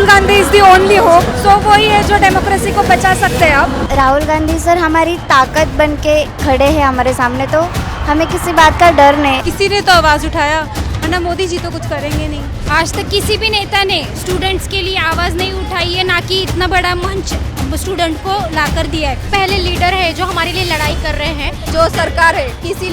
Rahul Gandhi is the only hope, so वही है जो डेमोक्रेसी को बचा सकते हैं अब। राहुल गांधी सर हमारी ताकत बन के खड़े हैं हमारे सामने, तो हमें किसी बात का डर नहीं। किसी ने तो आवाज उठाया, वरना मोदी जी तो कुछ करेंगे नहीं। आज तक किसी भी नेता ने स्टूडेंट्स के लिए आवाज़ नहीं उठाई है, ना कि इतना बड़ा मंच स्टूडेंट को लाकर दिया है। पहले लीडर है जो हमारे लिए लड़ाई कर रहे हैं। जो सरकार है किसी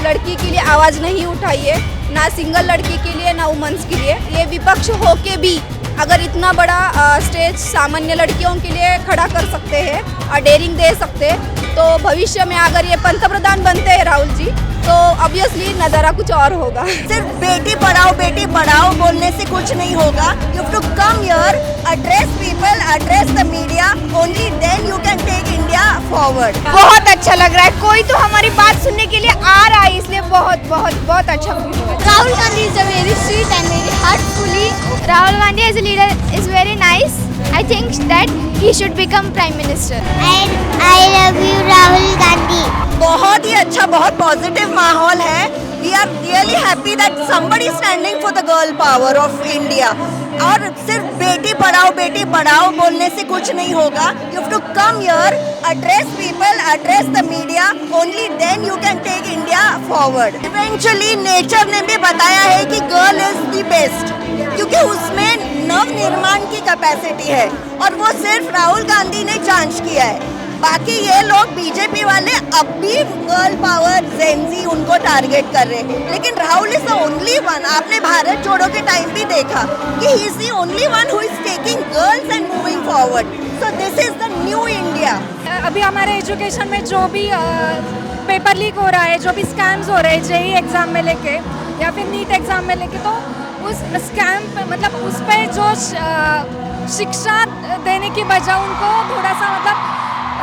लड़की के लिए आवाज़ नहीं उठाई है, ना सिंगल लड़की के लिए ना वुमेन्स के लिए। ये विपक्ष होके भी अगर इतना बड़ा स्टेज सामान्य लड़कियों के लिए खड़ा कर सकते हैं और डेयरिंग दे सकते हैं, तो भविष्य में अगर ये पंतप्रधान बनते हैं राहुल जी, तो ऑब्वियसली नज़ारा कुछ और होगा। सिर्फ बेटी पढ़ाओ बोलने से कुछ नहीं होगा। You have to come here, address people, address the media, only then you can take India forward. बहुत अच्छा लग रहा है, कोई तो हमारी बात सुनने के लिए आ रहा है, इसलिए बहुत बहुत बहुत अच्छा फील हो रहा है। Rahul Gandhi is a very sweet and very heartfully. Rahul Gandhi as a leader is very nice. I think that he should become prime minister. And I love you Rahul Gandhi. बहुत ही अच्छा, बहुत पॉजिटिव माहौल है। We are really happy that somebody standing for the girl power of India. और सिर्फ बेटी पढ़ाओ बोलने से कुछ नहीं होगा। You have to come here, address people, address the media, only then you can take India forward. Eventually nature ने भी बताया है कि गर्ल इज द बेस्ट, क्योंकि उसमें नव निर्माण की कैपेसिटी है और वो सिर्फ राहुल गांधी ने जांच किया है। बाकी ये लोग बीजेपी वाले अब भी गर्ल पावर जेनजी उनको टारगेट कर रहे हैं, लेकिन Rahul is the only one. आपने भारत जोड़ो के टाइम भी देखा कि he is the only one who is taking girls and moving forward. So this is the new India. अभी हमारे एजुकेशन में जो भी पेपर लीक हो रहा है, जो भी स्कैम्स हो रहे हैं जेई एग्ज़ाम में लेके या फिर नीट एग्ज़ाम में लेके, तो उस स्कैम मतलब उस पर जो शिक्षा देने की बजाय उनको थोड़ा सा मतलब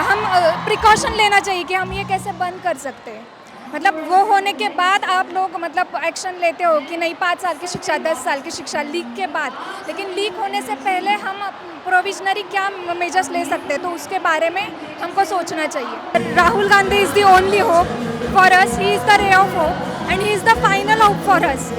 हम प्रिकॉशन लेना चाहिए कि हम ये कैसे बंद कर सकते हैं। मतलब वो होने के बाद आप लोग मतलब एक्शन लेते हो कि नहीं 5 साल की शिक्षा, 10 साल की शिक्षा लीक के बाद, लेकिन लीक होने से पहले हम प्रोविजनरी क्या मेजर्स ले सकते हैं, तो उसके बारे में हमको सोचना चाहिए। Rahul Gandhi is the only hope for us, he is the ray of hope and he is the final hope for us,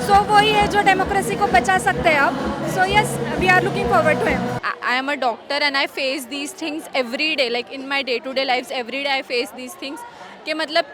so वही है जो डेमोक्रेसी को बचा सकते हैं अब। So yes, we are looking forward to him. I am a doctor and I face these things every day, like in my day-to-day lives every day I face these things कि मतलब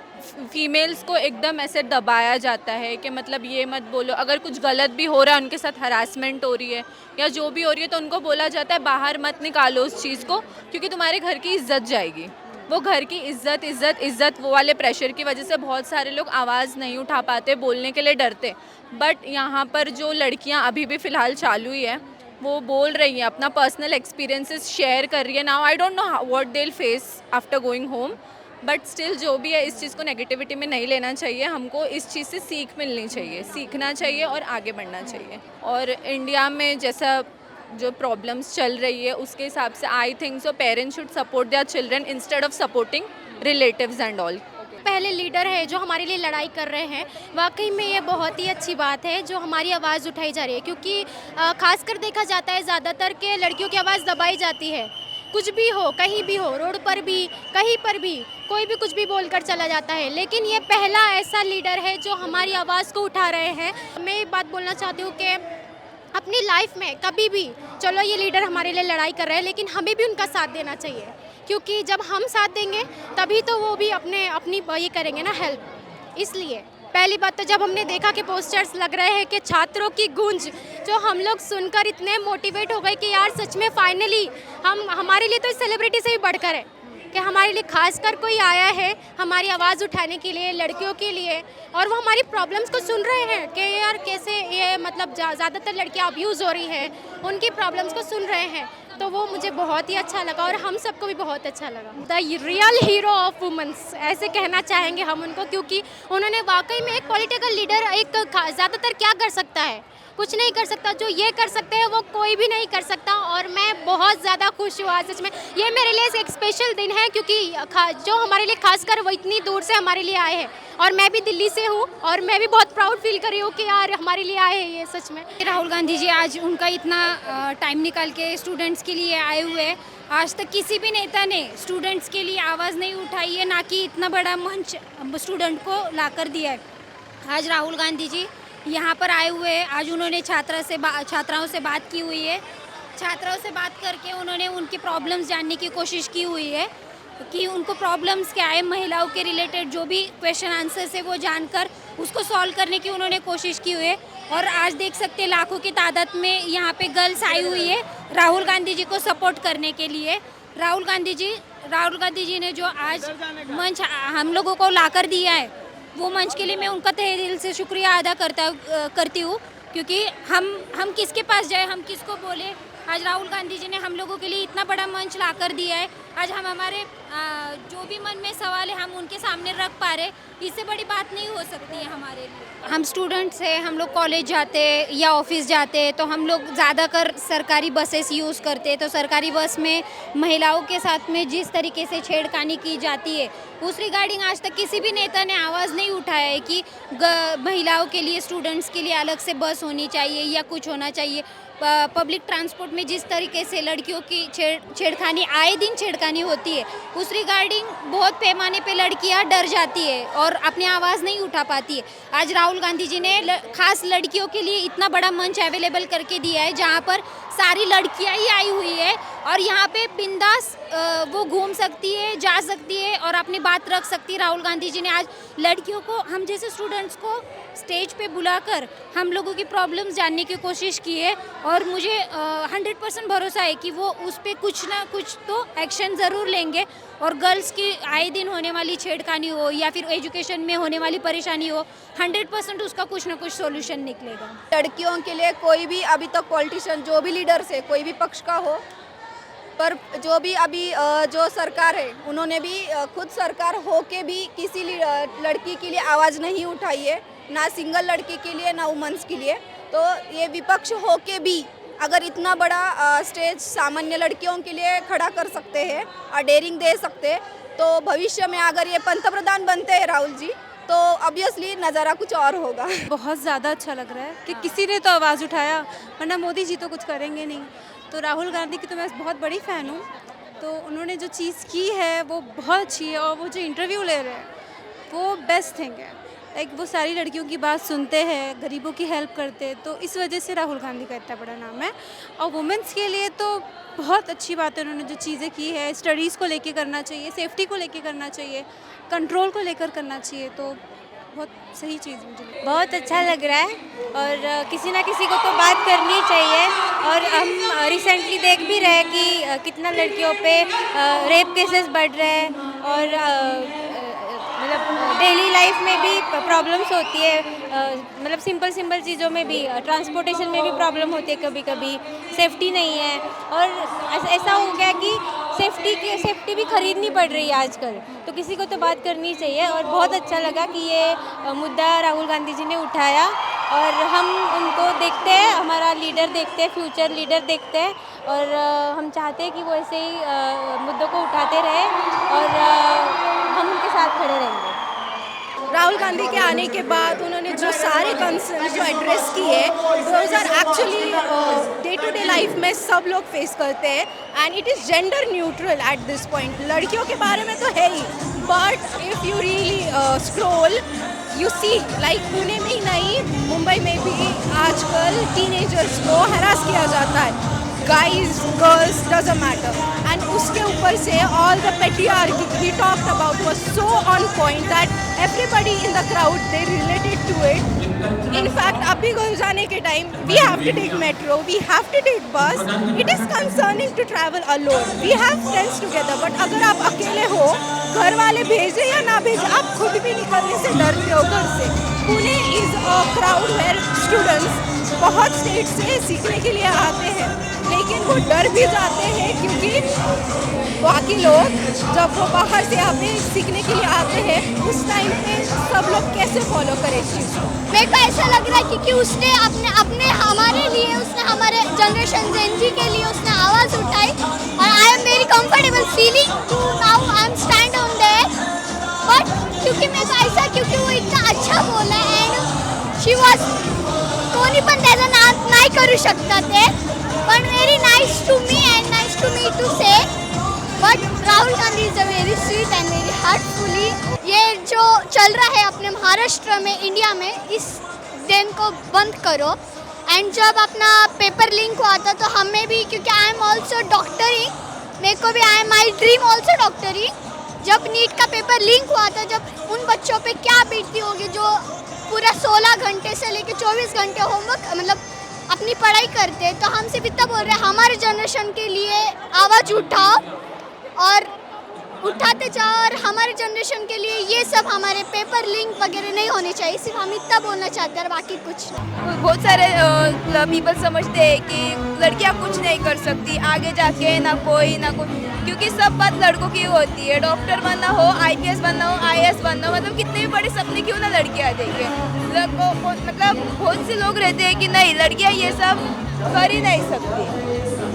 females को एकदम ऐसे दबाया जाता है कि मतलब ये मत बोलो, अगर कुछ गलत भी हो रहा है, उनके साथ हरासमेंट हो रही है या जो भी हो रही है, तो उनको बोला जाता है बाहर मत निकालो उस चीज़ को, क्योंकि तुम्हारे घर की इज्जत जाएगी। वो घर की इज्जत वो वाले प्रेशर की वजह से बहुत सारे लोग आवाज़ नहीं उठा पाते, बोलने के लिए डरते। बट यहाँ पर जो लड़कियाँ अभी भी फ़िलहाल चालू ही है, वो बोल रही हैं, अपना पर्सनल एक्सपीरियंसेस शेयर कर रही है। Now I don't know what they will face after going home, but still जो भी है इस चीज़ को नेगेटिविटी में नहीं लेना चाहिए। हमको इस चीज़ से सीख मिलनी चाहिए, सीखना चाहिए और आगे बढ़ना चाहिए। और इंडिया में जैसा जो प्रॉब्लम्स चल रही है उसके हिसाब से I think so parents should support their children instead of supporting relatives and all. पहले लीडर है जो हमारे लिए लड़ाई कर रहे हैं, वाकई में ये बहुत ही अच्छी बात है जो हमारी आवाज़ उठाई जा रही है, क्योंकि खासकर देखा जाता है ज़्यादातर के लड़कियों की आवाज़ दबाई जाती है। कुछ भी हो, कहीं भी हो, रोड पर भी, कहीं पर भी, कोई भी कुछ भी बोलकर चला जाता है, लेकिन ये पहला ऐसा लीडर है जो हमारी आवाज़ को उठा रहे हैं। मैं ये बात बोलना चाहती हूँ कि अपनी लाइफ में कभी भी, चलो ये लीडर हमारे लिए लड़ाई कर रहे हैं, लेकिन हमें भी उनका साथ देना चाहिए, क्योंकि जब हम साथ देंगे तभी तो वो भी अपनी ये करेंगे ना, हेल्प। इसलिए पहली बात तो जब हमने देखा कि पोस्टर्स लग रहे हैं कि छात्रों की गूंज, जो हम लोग सुनकर इतने मोटिवेट हो गए कि यार सच में फाइनली हमारे लिए तो सेलिब्रिटी से भी बढ़कर है कि हमारे लिए खासकर कोई आया है हमारी आवाज़ उठाने के लिए, लड़कियों के लिए, और वो हमारी प्रॉब्लम्स को सुन रहे हैं कि यार कैसे ये मतलब ज़्यादातर लड़कियां अब्यूज़ हो रही हैं, उनकी प्रॉब्लम्स को सुन रहे हैं। तो वो मुझे बहुत ही अच्छा लगा और हम सबको भी बहुत अच्छा लगा। The real hero of women's ऐसे कहना चाहेंगे हम उनको, क्योंकि उन्होंने वाकई में एक पॉलिटिकल लीडर एक ज़्यादातर क्या कर सकता है, कुछ नहीं कर सकता। जो ये कर सकते हैं वो कोई भी नहीं कर सकता, और मैं बहुत ज़्यादा खुश हुआ सच में। ये मेरे लिए एक स्पेशल दिन है, क्योंकि जो हमारे लिए खासकर वो इतनी दूर से हमारे लिए आए हैं, और मैं भी दिल्ली से हूँ और मैं भी बहुत प्राउड फील कर रही हूँ कि यार हमारे लिए आए हैं ये सच में। राहुल गांधी जी आज उनका इतना टाइम निकाल के स्टूडेंट्स के लिए आए हुए हैं। आज तक किसी भी नेता ने स्टूडेंट्स के लिए आवाज़ नहीं उठाई है, ना कि इतना बड़ा मंच स्टूडेंट को लाकर दिया है। आज राहुल गांधी जी यहाँ पर आए हुए हैं, आज उन्होंने छात्राओं से बात की हुई है छात्राओं से बात करके उन्होंने उनकी प्रॉब्लम्स जानने की कोशिश की हुई है कि उनको प्रॉब्लम्स क्या है, महिलाओं के रिलेटेड जो भी क्वेश्चन आंसर्स है वो जानकर उसको सॉल्व करने की उन्होंने कोशिश की हुई है। और आज देख सकते हैं लाखों की तादाद में यहाँ पे गर्ल्स आई हुई है राहुल गांधी जी को सपोर्ट करने के लिए। राहुल गांधी जी ने जो आज मंच हम लोगों को लाकर दिया है, वो मंच के लिए मैं उनका तहे दिल से शुक्रिया अदा करती हूँ, क्योंकि हम किसके पास जाए, हम किसको बोले। आज राहुल गांधी जी ने हम लोगों के लिए इतना बड़ा मंच ला कर दिया है। आज हम हमारे जो भी मन में सवाल है हम उनके सामने रख पा रहे, इससे बड़ी बात नहीं हो सकती है हमारे लिए। हम स्टूडेंट्स हैं, हम लोग कॉलेज जाते या ऑफिस जाते तो हम लोग ज़्यादातर सरकारी बसेस यूज़ करते, तो सरकारी बस में महिलाओं के साथ में जिस तरीके से छेड़खानी की जाती है उस रिगार्डिंग आज तक किसी भी नेता ने आवाज़ नहीं उठाया है कि महिलाओं के लिए, स्टूडेंट्स के लिए अलग से बस होनी चाहिए या कुछ होना चाहिए। पब्लिक ट्रांसपोर्ट में जिस तरीके से लड़कियों की छेड़खानी, आए दिन छेड़खानी होती है, उस रिगार्डिंग बहुत पैमाने पे लड़कियां डर जाती है और अपनी आवाज़ नहीं उठा पाती है। आज राहुल गांधी जी ने खास लड़कियों के लिए इतना बड़ा मंच अवेलेबल करके दिया है जहां पर सारी लड़कियां ही आई हुई है और यहाँ पे बिंदास वो घूम सकती है, जा सकती है और अपनी बात रख सकती है। राहुल गांधी जी ने आज लड़कियों को, हम जैसे स्टूडेंट्स को स्टेज पे बुलाकर हम लोगों की प्रॉब्लम्स जानने की कोशिश की है और मुझे 100% भरोसा है कि वो उस पर कुछ ना कुछ तो एक्शन ज़रूर लेंगे और गर्ल्स की आए दिन होने वाली छेड़खानी हो या फिर एजुकेशन में होने वाली परेशानी हो, 100% उसका कुछ ना कुछ सॉल्यूशन निकलेगा। लड़कियों के लिए कोई भी अभी तक पॉलिटिशियन, जो भी लीडर्स है, कोई भी पक्ष का हो, पर जो भी अभी जो सरकार है उन्होंने भी खुद सरकार हो के भी किसी लड़की के लिए आवाज़ नहीं उठाई है, ना सिंगल लड़की के लिए ना वुमेन्स के लिए। तो ये विपक्ष हो के भी अगर इतना बड़ा स्टेज सामान्य लड़कियों के लिए खड़ा कर सकते हैं और डेयरिंग दे सकते हैं, तो भविष्य में अगर ये पंतप्रधान बनते हैं राहुल जी, तो ऑब्वियसली नज़ारा कुछ और होगा। बहुत ज़्यादा अच्छा लग रहा है कि किसी ने तो आवाज़ उठाया, वरना मोदी जी तो कुछ करेंगे नहीं। तो राहुल गांधी की तो मैं बहुत बड़ी फ़ैन हूँ, तो उन्होंने जो चीज़ की है वो बहुत अच्छी है और वो जो इंटरव्यू ले रहे हैं वो बेस्ट थिंग है। लाइक वो सारी लड़कियों की बात सुनते हैं, गरीबों की हेल्प करते हैं, तो इस वजह से राहुल गांधी का इतना बड़ा नाम है। और वुमेंस के लिए तो बहुत अच्छी बात है, उन्होंने जो चीज़ें की है, स्टडीज़ को लेके करना चाहिए, सेफ्टी को लेके करना चाहिए, कंट्रोल को लेकर करना चाहिए, तो बहुत सही चीज़ मुझे बहुत अच्छा लग रहा है और किसी ना किसी को तो बात करनी चाहिए। और हम रिसेंटली देख भी रहे हैं कि कितना लड़कियों पे रेप केसेस बढ़ रहे हैं और मतलब डेली लाइफ में भी प्रॉब्लम्स होती है, मतलब सिंपल चीज़ों में भी, ट्रांसपोर्टेशन में भी प्रॉब्लम होती है, कभी कभी सेफ्टी नहीं है और ऐसा हो गया कि सेफ्टी भी खरीदनी पड़ रही है आजकल, तो किसी को तो बात करनी चाहिए। और बहुत अच्छा लगा कि ये मुद्दा राहुल गांधी जी ने उठाया और हम उनको देखते हैं, हमारा लीडर देखते हैं, फ्यूचर लीडर देखते हैं और हम चाहते हैं कि वो ऐसे ही मुद्दों को उठाते रहे और हम उनके साथ खड़े रहेंगे। राहुल गांधी के आने के बाद उन्होंने जो सारे कंसर्न जो एड्रेस किए, those are actually day to day life में सब लोग फेस करते हैं and it is gender neutral at this point. लड़कियों के बारे में तो है ही, but if you really scroll you see, like Pune में ही नहीं, मुंबई में भी आजकल टीनेजर्स को हरास किया जाता है, guys girls doesn't matter. And उसके ऊपर से all the patriarchy we talked about was so on point that everybody in the crowd they related to it. In fact अभी जाने के time we have to take metro, we have to take bus, it is concerning to travel alone, we have friends together, but अगर आप अकेले हो, घर वाले भेजे या ना भेजे, आप खुद भी निकलने से डरते हो घर से। Pune is a crowd where students बहुत स्टेट से सीखने के लिए आते हैं, लेकिन वो डर भी जाते हैं क्योंकि बाकी लोग जब वो बाहर से यहाँ पे सीखने के लिए आते हैं उस टाइम पे सब लोग कैसे फॉलो करें इस चीज़ को। मेरे को ऐसा लग रहा है क्योंकि उसने अपने हमारे लिए, उसने हमारे जनरेशन जेन जी के लिए उसने आवाज़ उठाई और I am very comfortable feeling to now I am stand on there. But क्योंकि मेरे को ऐसा, क्योंकि वो इतना अच्छा बोला एंड शी वॉज, कोणी पण त्याचं नाव नाही करू शकता ते, पण very nice to me and nice to me to say. But Rahul Gandhi is a very sweet and very heartfully. ये जो चल रहा है अपने महाराष्ट्र में, इंडिया में, इस दिन को बंद करो एंड जब अपना पेपर लिंक हुआ था तो हमें भी, क्योंकि आई एम ऑल्सो डॉक्टरिंग, मेरे को भी आई माई ड्रीम ऑल्सो डॉक्टरिंग। जब नीट का पेपर लिंक हुआ था, जब उन बच्चों पे क्या बीतती होगी जो पूरा 16 घंटे से लेकर 24 घंटे होमवर्क मतलब अपनी पढ़ाई करते हैं, तो हम सिर्फ इतना बोल रहे हैं हमारे जनरेशन के लिए आवाज़ उठाओ और उठाते जाओ, और हमारे जनरेशन के लिए ये सब हमारे पेपर लिंक वगैरह नहीं होने चाहिए। सिर्फ हम इतना बोलना चाहते हैं और बाकी कुछ नहीं। बहुत सारे पीपल समझते हैं कि लड़कियां कुछ नहीं कर सकती आगे जाके, ना कोई क्योंकि सब बात लड़कों की होती है। डॉक्टर बनना हो, आईपीएस बनना हो, आईएएस बनना हो, मतलब कितने भी बड़े सपने क्यों ना लड़कियां देंगे। मतलब बहुत से लोग रहते हैं कि नहीं लड़कियां ये सब कर ही नहीं सकती,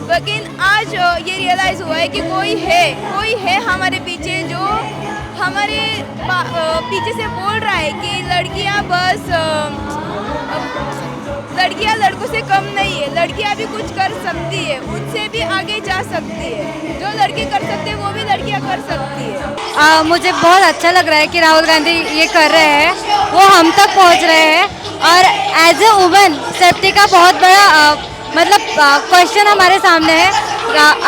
लेकिन आज ये रियलाइज़ हुआ है कि कोई है हमारे पीछे जो हमारे पीछे से बोल रहा है कि लड़कियां बस लड़कियां लड़कों से कम नहीं है, लड़कियां भी कुछ कर सकती है, उनसे भी आगे जा सकती है। जो लड़के कर सकते हैं वो भी लड़कियां कर सकती है। मुझे बहुत अच्छा लग रहा है कि राहुल गांधी ये कर रहे हैं, वो हम तक पहुंच रहे हैं। और एज ए वुमेन सेफ्टी का बहुत बड़ा मतलब क्वेश्चन हमारे सामने है।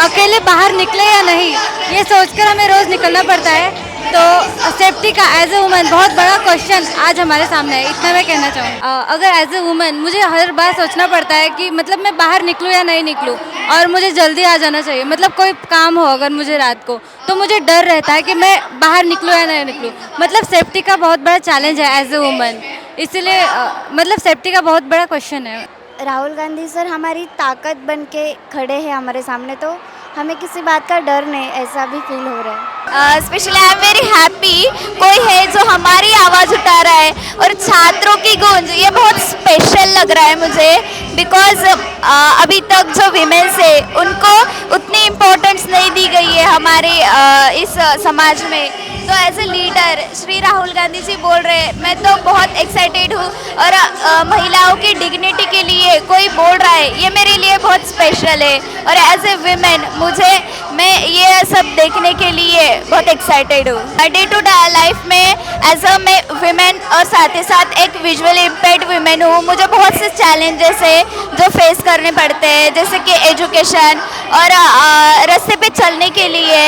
अकेले बाहर निकले या नहीं, ये सोचकर हमें रोज़ निकलना पड़ता है। तो सेफ्टी का एज ए वुमेन बहुत बड़ा क्वेश्चन आज हमारे सामने है, इतना मैं कहना चाहूँगी। अगर एज ए वुमेन मुझे हर बार सोचना पड़ता है कि मतलब मैं बाहर निकलूँ या नहीं निकलूँ, और मुझे जल्दी आ जाना चाहिए। मतलब कोई काम हो अगर मुझे रात को, तो मुझे डर रहता है कि मैं बाहर निकलूँ या नहीं निकलूँ। मतलब सेफ्टी का बहुत बड़ा चैलेंज है एज ए वुमेन, इसीलिए मतलब सेफ्टी का बहुत बड़ा क्वेश्चन है। राहुल गांधी सर हमारी ताकत बन के खड़े हैं हमारे सामने, तो हमें किसी बात का डर नहीं, ऐसा भी फील हो रहा है। Specially I am very happy कोई है जो हमारी आवाज़ उठा रहा है, और छात्रों की गूंज ये बहुत स्पेशल लग रहा है मुझे, बिकॉज अभी तक जो विमेंस है उनको उतनी इम्पोर्टेंस नहीं दी गई है हमारे इस समाज में। तो as a leader Shri Rahul Gandhi ji बोल रहे हैं, मैं तो बहुत एक्साइटेड हूँ, और महिलाओं की डिग्निटी के लिए कोई बोल रहा है, ये मेरे लिए बहुत स्पेशल है। और एज ए वीमेन मैं ये सब देखने के लिए बहुत एक्साइटेड हूँ। डे टू डे लाइफ में एज अ मैं वीमेन और साथ ही साथ एक विजुअली इम्पेयर्ड वीमेन हूँ, मुझे बहुत से चैलेंजेस है जो फेस करने पड़ते हैं, जैसे कि एजुकेशन और रास्ते पे चलने के लिए,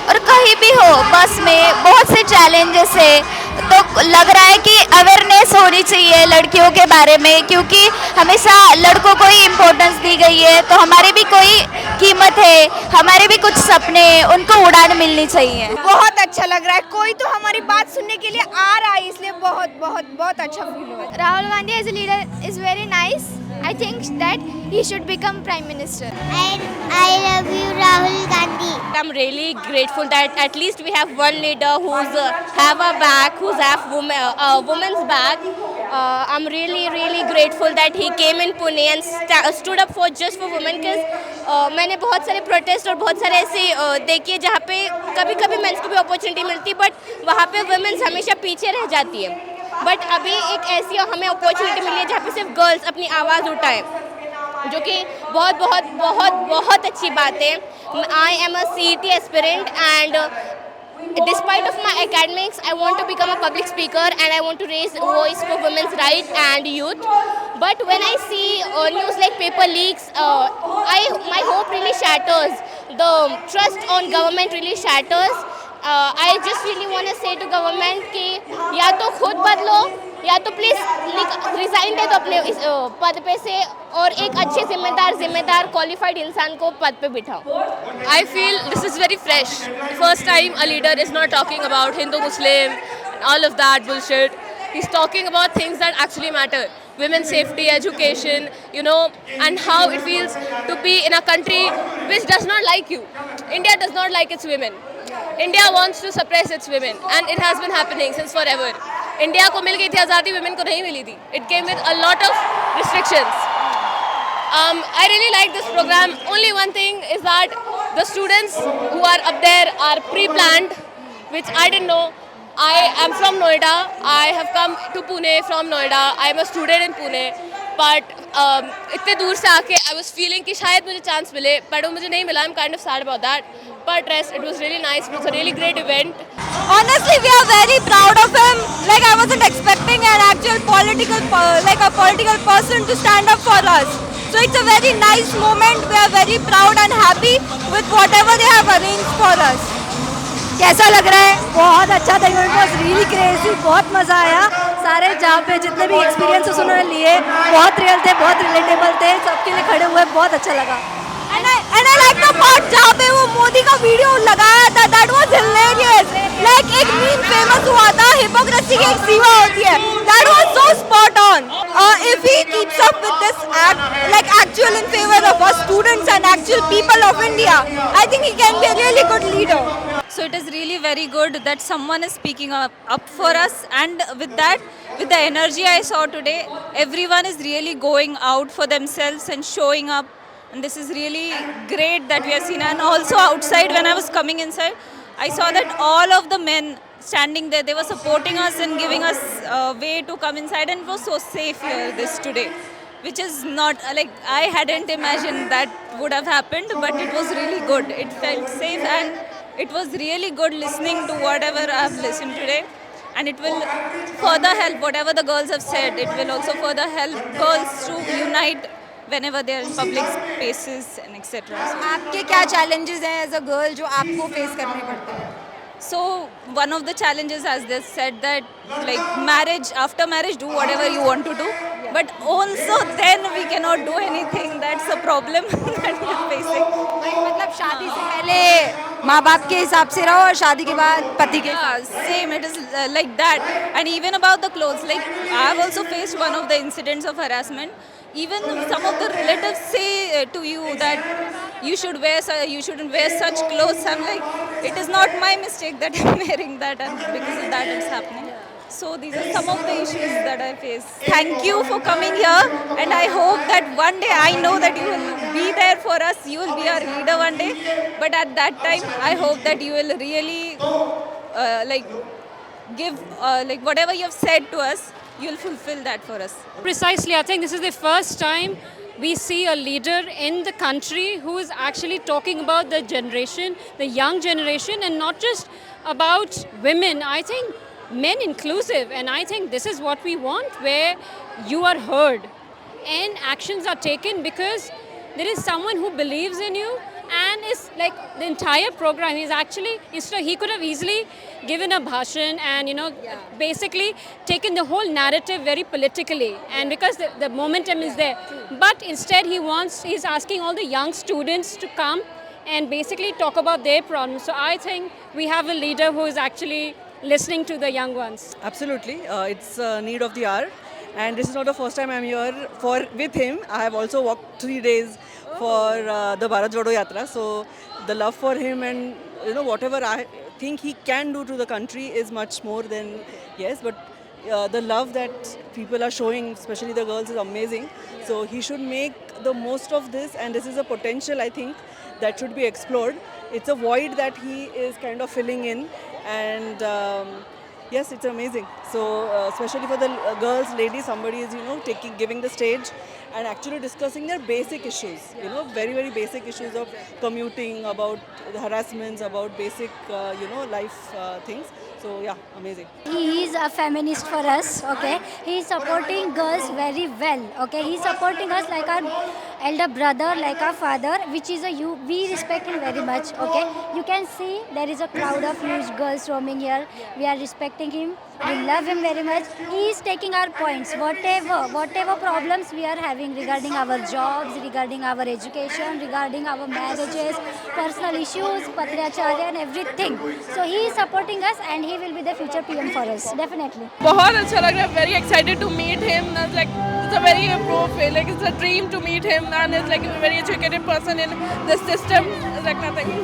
और कहीं भी हो बस में बहुत से चैलेंजेस है। तो लग रहा है कि अवेयरनेस होनी चाहिए लड़कियों के बारे में, क्योंकि हमेशा लड़कों को ही इम्पोर्टेंस दी गई है। तो हमारी भी कोई कीमत है, हमारे भी कुछ सपने हैं, उनको उड़ान मिलनी चाहिए। बहुत अच्छा लग रहा है, कोई तो हमारी बात सुनने के लिए आ रहा है, इसलिए बहुत बहुत बहुत अच्छा फील हो रहा है। Rahul Gandhi as a leader is very nice. I think that he should become Prime Minister. I love you, Rahul Gandhi. I'm really grateful that at least we have one leader who's have a back, who's have women's back. I'm really grateful that he came in Pune and stood up for just for women, because मैंने बहुत सारे protest और बहुत सारे ऐसे देखिए जहाँ पे कभी मेंस को भी अपॉर्चुनिटी मिलती, बट वहाँ पे वुमेन्स हमेशा पीछे रह जाती है। बट अभी एक ऐसी हमें अपॉर्चुनिटी मिली है जहाँ पे सिर्फ गर्ल्स अपनी आवाज़ उठाए, जो कि बहुत बहुत बहुत बहुत अच्छी बात है। I am a CET aspirant and despite of my academics, I want to become a public speaker and I want to raise voice for women's rights and youth. But when I see news like paper leaks, my hope really shatters. The trust on government really shatters. I just really want to say to government कि या तो खुद बदलो, या तो please resign दे दो अपने इस पद पे से, और एक अच्छे जिम्मेदार क्वालिफाइड इंसान को पद पे बिठाओ। I feel this is very fresh. First time a leader is not talking about Hindu, Muslim, all of that bullshit. He's talking about things that actually matter. Women's safety, education, and how it feels to be in a country which does not like you. India does not like its women. India wants to suppress its women, and it has been happening since forever. India को मिल गई थी आज़ादी, women को नहीं मिली थी. It came with a lot of restrictions. I really like this program. Only one thing is that the students who are up there are pre-planned, which I didn't know. I am from Noida. I have come to Pune from Noida. I am a student in Pune. But इतने दूर से आके I was feeling कि शायद मुझे chance मिले, but वो मुझे नहीं मिला. I'm kind of sad about that. proper dress. It was really nice. It was a really great event. Honestly, we are very proud of him. Like, I wasn't expecting an actual political person to stand up for us. So it's a very nice moment. We are very proud and happy with whatever they have arranged for us. कैसा लग रहा है? बहुत अच्छा था, event was really crazy, बहुत मज़ा आया। सारे जहाँ पे जितने भी एक्सपीरियंसेस उन्होंने लिए बहुत रियल थे, बहुत रिलेटेबल थे, सबके लिए खड़े हुए, बहुत अच्छा लगा। And I like the part जहाँ पे वो मोदी का वीडियो लगाया था, that was hilarious. Like एक मीम फेमस हुआ था, हिपोक्रेसी की एक सीमा होती है, that was so spot on. If he keeps up with this like actual in favor of us students and actual people of India, I think he can be a really good leader. So it is really very good that someone is speaking up for us, and with that, with the energy I saw today, everyone is really going out for themselves and showing up, and this is really great that we have seen. And also outside, when I was coming inside, I saw that all of the men standing there, they were supporting us and giving us a way to come inside, and it was so safe here this today, which is not like I hadn't imagined that would have happened, but it was really good. It felt safe, and it was really good listening to whatever I have listened today, and it will further help whatever the girls have said. It will also further help girls to unite whenever they are in public spaces and etc. आपके क्या challenges हैं as a girl जो आपको face करने पड़ते हैं? So one of the challenges, as they said, that like marriage, after marriage, do whatever you want to do, but also then we cannot do anything. That's a problem that we are facing. मतलब शादी से पहले माँ बाप के हिसाब से रहो और शादी के बाद पति के Yeah, same. It is like that. And even about the clothes, like I have also faced one of the incidents of harassment. Even some of the relatives say to you that you shouldn't wear such clothes. I'm like, it is not my mistake that I'm wearing that, and because of that it's happening. So these are some of the issues that I face. Thank you for coming here, and I hope that one day, I know that you will be there for us. You will be our leader one day. But at that time, I hope that you will really give whatever you have said to us, you will fulfill that for us. Precisely, I think this is the first time we see a leader in the country who is actually talking about the generation, the young generation, and not just about women. I think men inclusive, and I think this is what we want, where you are heard and actions are taken because there is someone who believes in you. And it's like the entire program is actually, he could have easily given a bhashan and basically taken the whole narrative very politically, and because the momentum is there. But instead he's asking all the young students to come and basically talk about their problems. So I think we have a leader who is actually listening to the young ones. Absolutely, it's a need of the hour, and this is not the first time I'm here with him. I have also walked 3 days for the Bharat Jodo Yatra. So the love for him and whatever I think he can do to the country is much more than but the love that people are showing, especially the girls, is amazing. So he should make the most of this, and this is a potential, I think, that should be explored. It's a void that he is kind of filling in, and yes, it's amazing. So especially for the girls, ladies, somebody is giving the stage and actually discussing their basic issues, very, very basic issues of commuting, about the harassments, about basic life things. So yeah, amazing. He is a feminist for us, okay? He is supporting girls very well, okay? He is supporting us like our elder brother, like our father, which is we respect him very much, okay? You can see there is a crowd of huge girls roaming here. We are respecting him. We love him very much. He is taking our points, whatever problems we are having regarding our jobs, regarding our education, regarding our marriages, personal issues, patriarchy and everything. So he is supporting us, and he will be the future PM for us, definitely. बहुत अच्छा लग रहा है. Very excited to meet him. It's a very it's a dream to meet him, and it's like a very educated person in this system. It's like nothing.